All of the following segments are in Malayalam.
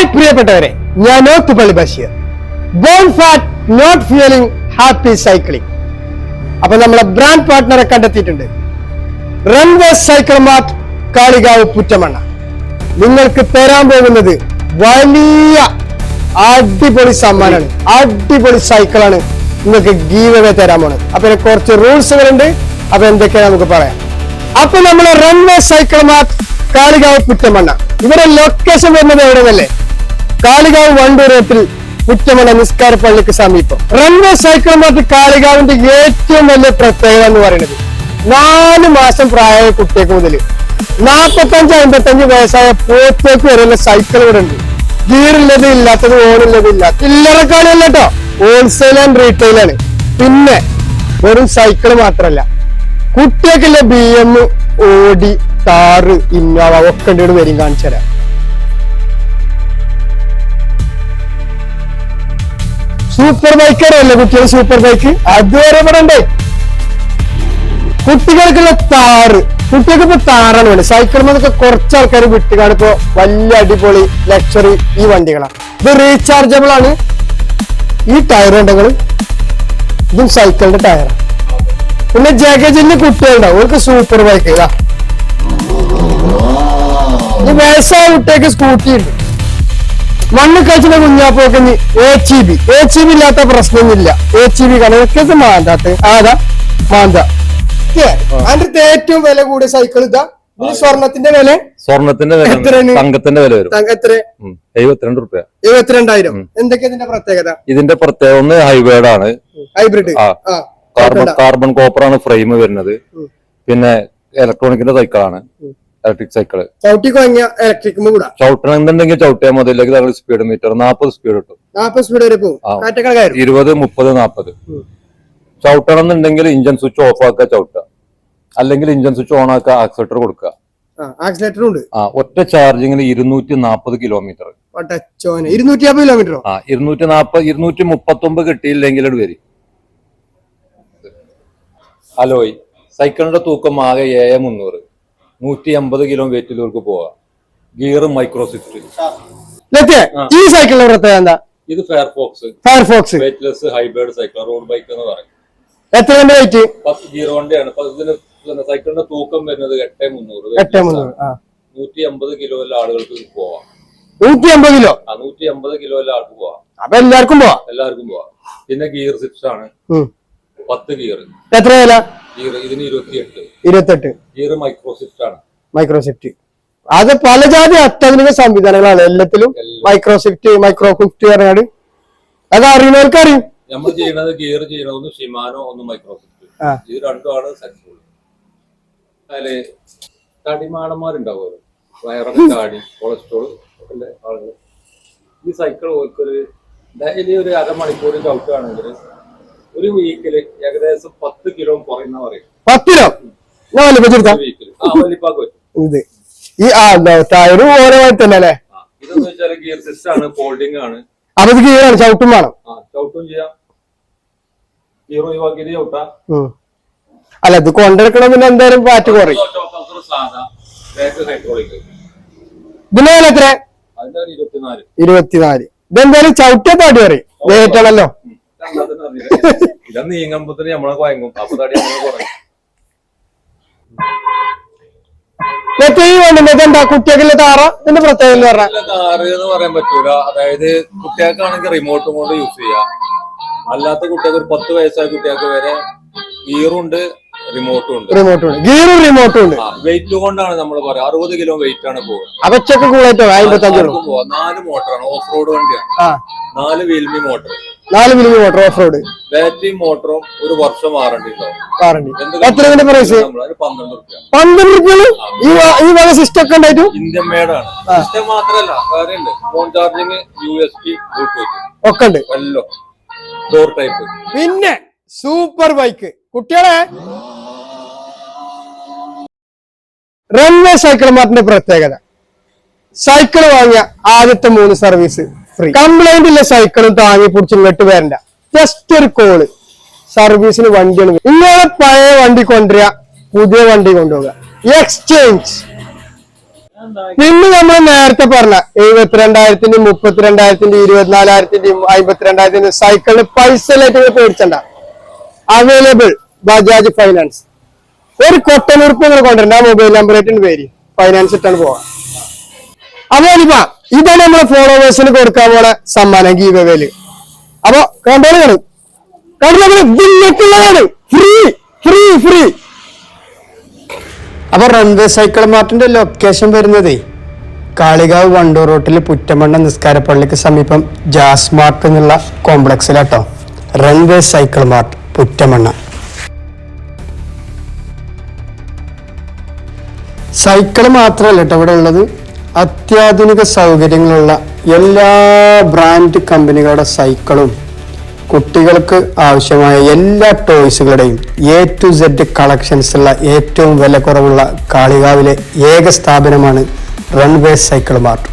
ഹായ് പ്രിയപ്പെട്ടവരെ, ഞാൻ Othupalli Basheer. Burn fat not fuelling happy cycling. അപ്പൊ നമ്മളെ ബ്രാൻഡ് പാർട്ട്ണറെ കണ്ടെത്തിയിട്ടുണ്ട്. Runway cycle mart Kalikavu Puttamanna. നിങ്ങൾക്ക് തരാൻ പോകുന്നത് വലിയ അടിപൊളി സമ്മാനമാണ്. അടിപൊളി സൈക്കിളാണ് നിങ്ങൾക്ക് ഗീവ് അവേ തരാൻ പോണത്. അപ്പൊ കുറച്ച് റൂൾസുകളുണ്ട്. അപ്പൊ എന്തൊക്കെയാണ് നമുക്ക് പറയാം. അപ്പൊ നമ്മളെ runway cycle mart Kalikavu Puttamanna, ഇവരെ ലൊക്കേഷൻ വരുന്നത് എവിടെയല്ലേ? കാളികാവ് വണ്ടൂർ റോട്ടിൽ പുറ്റമണ്ണ നിസ്കാര പള്ളിക്ക് സമീപം. റൺവേ സൈക്കിൾ മാർട്ട് കാളികാവിന്റെ ഏറ്റവും വലിയ പ്രത്യേകത എന്ന് പറയുന്നത് 4 മാസം പ്രായമായ കുട്ടികൾക്ക് മുതൽ 45-55 വയസ്സായ പോത്തേക്ക് വരെയുള്ള സൈക്കിൾ ഇവിടെ ഉണ്ട്. ഗിയറുള്ളത് ഇല്ലാത്തത്, ഓണുള്ളത് ഇല്ലാത്ത ചില്ലറക്കാലല്ല കേട്ടോ, ഹോൾസെയിൽ ആൻഡ് റീറ്റെയിൽ ആണ്. പിന്നെ വെറും സൈക്കിൾ മാത്രല്ല, കുട്ടികൾക്കുള്ള BM, ഓടി, താറ്, ഇന്നോവ ഒക്കെ ഉണ്ട്. വരും കാണിച്ചു തരാം. സൂപ്പർ ബൈക്കറല്ലേ കുട്ടികൾ? സൂപ്പർ ബൈക്ക് അതുവരെ ഇവിടെ ഉണ്ട്. കുട്ടികൾക്കുള്ള താറ്, കുട്ടികൾക്ക് ഇപ്പൊ താറാണ് വേണ്ടത്. സൈക്കിൾ എന്നൊക്കെ കുറച്ച് ആൾക്കാർ വിട്ടുകാണ് ഇപ്പൊ വലിയ അടിപൊളി ലക്ഷറി ഈ വണ്ടികളാണ്. ഇത് റീചാർജബിൾ ആണ്. ഈ ടയർ ഉണ്ടെങ്കിൽ ഇതും സൈക്കിളിന്റെ ടയറാണ്. പിന്നെ ജഗജിന്റെ കുട്ടികളുണ്ടാവും, അവർക്ക് സൂപ്പർ ബൈക്ക്. ഈ വയസ്സായ കുട്ടികൾക്ക് സ്കൂട്ടി ഉണ്ട്. മണ്ണ് കളിച്ചിന്റെ കുഞ്ഞാപ്പോക്ക് HEB ഇല്ലാത്ത പ്രശ്നമൊന്നുമില്ല. HEB കണക്കൊക്കെ മാന്താത്ത് ആതാ മാന്ത. അതിന്റെ ഏറ്റവും വില കൂടിയ സൈക്കിൾ ഇതാ. സ്വർണത്തിന്റെ വില തങ്കത്തിന്റെ വില വരും എത്ര? 72 രൂപ. 72,000. എന്തൊക്കെയാ ഇതിന്റെ പ്രത്യേകത? ഇതിന്റെ പ്രത്യേകത ഒന്ന് ഹൈബ്രിഡ് ആണ്. ഹൈബ്രിഡ് കാർബൺ കോപ്പർ ആണ് ഫ്രെയിം വരുന്നത്. പിന്നെ ഇലക്ട്രോണിക്കിന്റെ സൈക്കിളാണ്, ഇലക്ട്രിക് സൈക്കിള്. ചവിട്ടണമെന്നുണ്ടെങ്കിൽ ചവിട്ടിയാൽ മതി. അല്ലെങ്കിൽ സ്പീഡ് മീറ്റർ 40 സ്പീഡ് കിട്ടും. 40 സ്പീഡ് വരെ പോകും. 20, 30, 40. ചവിട്ടണം എന്നുണ്ടെങ്കിൽ ഇഞ്ചൻ സ്വിച്ച് ഓഫ് ആക്കുക, ചവിട്ടുക. അല്ലെങ്കിൽ ഇഞ്ചൻ സ്വിച്ച് ഓൺ ആക്കുക, ആക്സിലേറ്റർ കൊടുക്കുക. ഒറ്റ ചാർജിങ്ങിൽ 240 കിലോമീറ്റർ. 239 കിട്ടിയില്ലെങ്കിൽ വരും. അലോയ് സൈക്കിളിന്റെ തൂക്കം ആകെ 300, 150 കിലോ വെയിറ്റിലേക്ക് പോവാം. Gear micro Swift. ഈ സൈക്കിളിന്റെ പ്രത്യേകത എന്താ? ഇത് Firefox weightless hybrid cycle, road bike എന്ന് പറയും. എത്ര വെയിറ്റ്? 10 ഗിയർ വണ്ടിയാണ്. സൈക്കിളിന്റെ തൂക്കം വരുന്നത് 8,300. 150 കിലോയിലെ ആളുകൾക്ക് പോവാം. 150 കിലോ? 150 കിലോയിലെ ആൾക്ക് പോവാം. അപ്പൊ എല്ലാവർക്കും പോവാം. പിന്നെ ഗിയർ 6 ആണ്. 10 ഗിയർ. എത്ര വില? ഗിയർ ഇതിന് 28. ഗിയർ മൈക്രോസിഫ്റ്റ് ആണ്. മൈക്രോസിഫ്റ്റ് അത് പല ജാതി അത്യാധുനിക സംവിധാനങ്ങളാണ്. എല്ലാത്തിലും മൈക്രോസിഫ്റ്റ്, മൈക്രോഫിഫ്റ്റ് പറഞ്ഞാൽ അത് അറിയുന്നവർക്ക് അറിയും. നമ്മൾ ചെയ്യുന്നത് ഗിയർ ചെയ്യണത് ഒന്ന് ഷിമാനോ, ഒന്ന് മൈക്രോസിഫ്റ്റ്. ഇത് രണ്ടുമാണ് സക്സസ്ഫുൾ. അതില് തടിമാടന്മാരുണ്ടാവുമല്ലോ, വയറൊക്കെ ചാടി കൊളസ്ട്രോൾ ഒക്കെ ആളുകൾ. ഈ സൈക്കിൾ ഒരു ഡെയിലി ഒരു അരമണിക്കൂർ ചവിട്ടുകയാണെങ്കിൽ ഒരു വീക്കില് ഏകദേശം 10 കിലോ കുറയുന്ന പറയും. 10 കിലോ വലിപ്പാക്ക് പറ്റും. ഇതെന്ന് വെച്ചാൽ ഗിയർ സിസ്റ്റം ആണ്, ഫോൾഡിംഗ് ആണ്. ചവിട്ടും വേണം. ചവിട്ടും ചെയ്യാം. ഗിയർ ഒഴിവാക്കിയിട്ട് ചവിട്ടാം. അല്ല, ഇത് കൊണ്ടെടുക്കണം. പിന്നെ എന്തായാലും പാറ്റ് കുറയും. ഇതിന്റെ വില എത്ര? 24. ഇതെന്തായാലും ചവിട്ടിയ താടി പറയും. വേറ്റാണല്ലോ. ഇതാ നീങ്ങുമ്പോ നമ്മളെ കുഴങ്ങും. അപ്പൊ തടി കുറയും. എന്താ കുട്ടികൾക്കുള്ള താറ? ഇതിന്റെ പ്രത്യേകത താറ് എന്ന് പറയാൻ പറ്റൂല. അതായത് കുട്ടികൾക്കാണെങ്കിൽ റിമോട്ടും കൊണ്ട് യൂസ് ചെയ്യാം. അല്ലാത്ത കുട്ടികൾക്ക് ഒരു 10 വയസ്സായ കുട്ടികൾക്ക് വരെ ഗിയറുണ്ട്, റിമോട്ടും ഉണ്ട്. വെയിറ്റ് കൊണ്ടാണ് നമ്മൾ പറയാം. 60 കിലോ വെയിറ്റ് ആണ് പോകുന്നത്. 4 മോട്ടറാണ്. ഓഫ് റോഡ് വണ്ടിയാണ്. 4 വീൽമി മോട്ടർ ഓഫ് റോഡ്. ബാറ്ററി മോട്ടറും 1 വർഷം വാറണ്ടി ഉണ്ടാവും. 12 രൂപ. ഇന്ത്യൻ മേഡാണ്. സിസ്റ്റം മാത്രല്ല, കാര്യമുണ്ട്. ഫോൺ ചാർജിങ്, USB, ബ്ലൂടൂത്ത് ഒക്കെ ഉണ്ട്. എല്ലാം ഡോർ ടൈപ്പ്. പിന്നെ സൂപ്പർ ബൈക്ക് കുട്ടികളെ. റൺവേ സൈക്കിൾ മാർട്ടിന്റെ പ്രത്യേകത, സൈക്കിൾ വാങ്ങിയ ആദ്യത്തെ 3 സർവീസ് ഫ്രീ. കംപ്ലൈന്റ് ഇല്ല സൈക്കിളും താങ്ങി പിടിച്ച് ഇങ്ങോട്ട് വരണ്ട. ജസ്റ്റ് ഒരു കോള്, സർവീസിന് വണ്ടിയാണ്. ഇങ്ങനെ പഴയ വണ്ടി കൊണ്ടുവരിക, പുതിയ വണ്ടി കൊണ്ടുപോകുക. എക്സ്ചേഞ്ച് പിന്നെ നമ്മൾ നേരത്തെ പറഞ്ഞ 72,000-ന്റെയും 32,000-ന്റെയും 24,000-ന്റെയും 52,000-ന്റെയും സൈക്കിളിന് പൈസ ലൈറ്റ് പേടിച്ചണ്ട. Available Bajaj finance. ഒരു കൊട്ടനുറുപ്പ് നിങ്ങൾ കൊണ്ടുവരണ്ട. ആ മൊബൈൽ നമ്പറായിട്ടുണ്ട് പേര് ഫൈനാൻസ് ഇട്ടാണ് പോവാം. അപ്പൊ ഇതാണ് നമ്മളെ ഫോളോവേഴ്സിന് കൊടുക്കാൻ പോണ സമ്മാനം ഗീവവേല്. അപ്പൊ കണ്ടോളാണ് ഫ്രീ ഫ്രീ ഫ്രീ. അപ്പൊ റൺവേ സൈക്കിൾ മാർട്ടിന്റെ ലൊക്കേഷൻ വരുന്നതേ കാളികാവ് വണ്ടൂർ റോട്ടിൽ പുറ്റമണ്ണ നിസ്കാരപ്പള്ളിക്ക് സമീപം ജാസ് മാർട്ട് എന്നുള്ള കോംപ്ലക്സിലാട്ടോ. Runway cycle mart Puttamanna. Cycle മാത്രമല്ല കേട്ടോ ഇവിടെ ഉള്ളത്, അത്യാധുനിക സൗകര്യങ്ങളുള്ള എല്ലാ ബ്രാൻഡ് കമ്പനികളുടെ സൈക്കിളും കുട്ടികൾക്ക് ആവശ്യമായ എല്ലാ ടോയ്സുകളുടെയും A to Z കളക്ഷൻസ് ഉള്ള ഏറ്റവും വില കുറവുള്ള കാളികാവിലെ ഏക സ്ഥാപനമാണ് റൺവേ സൈക്കിൾ മാർട്ട്.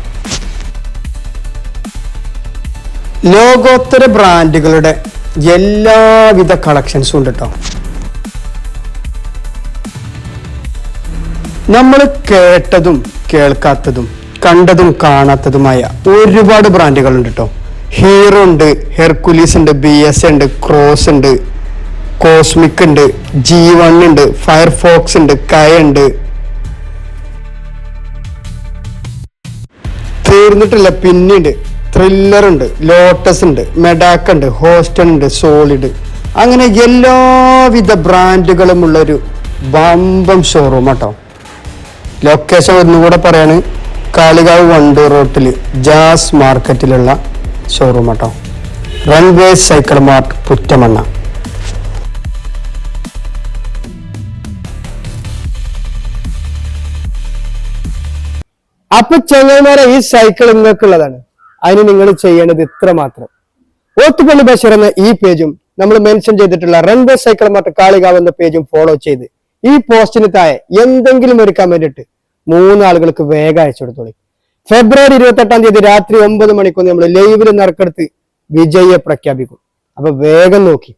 ലോകോത്തര ബ്രാൻഡുകളുടെ എല്ലാവിധ കളക്ഷൻസും ഉണ്ട് കേട്ടോ. നമ്മൾ കേട്ടതും കേൾക്കാത്തതും കണ്ടതും കാണാത്തതുമായ ഒരുപാട് ബ്രാൻഡുകളുണ്ട് കേട്ടോ. ഹീറോ ഉണ്ട്, ഹെർക്കുലീസ് ഉണ്ട്, BS ഉണ്ട്, ക്രോസ് ഉണ്ട്, കോസ്മിക് ഉണ്ട്, G1 ഉണ്ട്, ഫയർഫോക്സ് ഉണ്ട്, കയ ഉണ്ട്. തീർന്നിട്ടില്ല, പിന്നുണ്ട്, ത്രില്ലർ ഉണ്ട്, ലോട്ടസ് ഉണ്ട്, മെഡാക്ക് ഉണ്ട്, ഹോസ്റ്റൺ ഉണ്ട്, സോളിഡ്. അങ്ങനെ എല്ലാവിധ ബ്രാൻഡുകളും ഉള്ളൊരു ബമ്പം ഷോറൂം കേട്ടോ. ലൊക്കേഷൻ ഒന്നുകൂടെ പറയാണ്, കാളികാവ് വണ്ടൂർ റോട്ടിൽ ജാസ് മാർക്കറ്റിലുള്ള ഷോറൂം കേട്ടോ. Runway cycle mart Puttamanna. അപ്പൊ ചങ്ങന്മാരെ ഈ സൈക്കിൾ നിങ്ങൾക്കുള്ളതാണ്. അതിന് നിങ്ങൾ ചെയ്യേണ്ടത് ഇത്ര മാത്രം. ഓത്തുപള്ളി ബഷീർ എന്ന ഈ പേജും നമ്മൾ മെൻഷൻ ചെയ്തിട്ടുള്ള റൺവേ സൈക്കിൾ മാർട്ട് കാളികാവ് എന്ന പേജും ഫോളോ ചെയ്ത് ഈ പോസ്റ്റിന് താഴെ എന്തെങ്കിലും ഒരു കമന്റ് ഇട്ട് 3 ആളുകൾക്ക് വേഗം അയച്ചു കൊടുത്തോളി. ഫെബ്രുവരി 28 രാത്രി 9 മണിക്ക് നമ്മൾ ലൈവിൽ നറുക്കെടുത്ത് വിജയിയെ പ്രഖ്യാപിക്കും. അപ്പൊ വേഗം നോക്കി